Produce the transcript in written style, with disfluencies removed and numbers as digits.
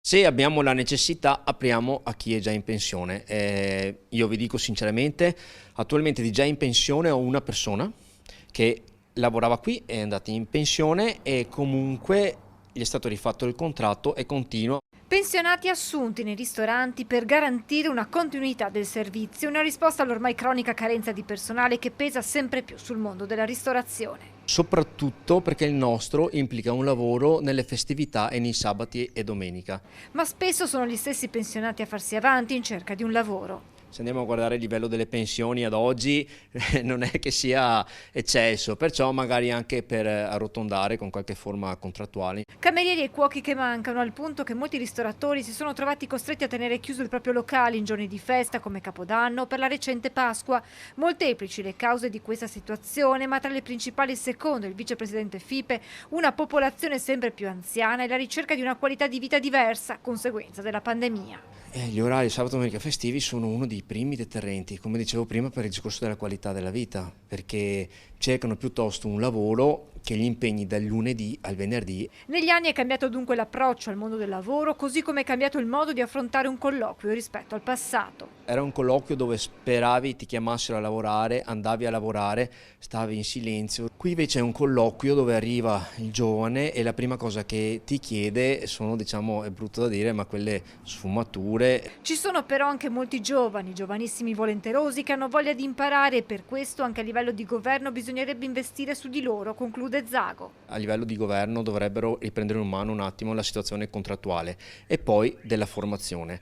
Se abbiamo la necessità, apriamo a chi è già in pensione. Io vi dico sinceramente, attualmente di già in pensione ho una persona che lavorava qui, è andata in pensione e comunque gli è stato rifatto il contratto e continua. Pensionati assunti nei ristoranti per garantire una continuità del servizio, una risposta all'ormai cronica carenza di personale che pesa sempre più sul mondo della ristorazione. Soprattutto perché il nostro implica un lavoro nelle festività e nei sabati e domenica. Ma spesso sono gli stessi pensionati a farsi avanti in cerca di un lavoro. Se andiamo a guardare il livello delle pensioni ad oggi non è che sia eccesso, perciò magari anche per arrotondare con qualche forma contrattuale. Camerieri e cuochi che mancano, al punto che molti ristoratori si sono trovati costretti a tenere chiuso il proprio locale in giorni di festa come Capodanno o per la recente Pasqua. Molteplici le cause di questa situazione, ma tra le principali, secondo il vicepresidente FIPE, una popolazione sempre più anziana e la ricerca di una qualità di vita diversa, conseguenza della pandemia. Gli orari sabato, domenica festivi sono uno dei primi deterrenti, come dicevo prima, per il discorso della qualità della vita, perché cercano piuttosto un lavoro che gli impegni dal lunedì al venerdì. Negli anni è cambiato dunque l'approccio al mondo del lavoro, così come è cambiato il modo di affrontare un colloquio rispetto al passato. Era un colloquio dove speravi ti chiamassero a lavorare, andavi a lavorare, stavi in silenzio. Qui invece è un colloquio dove arriva il giovane e la prima cosa che ti chiede sono, diciamo, è brutto da dire, ma quelle sfumature. Ci sono però anche molti giovani, giovanissimi volenterosi che hanno voglia di imparare e per questo anche a livello di governo bisognerebbe investire su di loro, conclude Zago. A livello di governo dovrebbero riprendere in mano un attimo la situazione contrattuale e poi della formazione.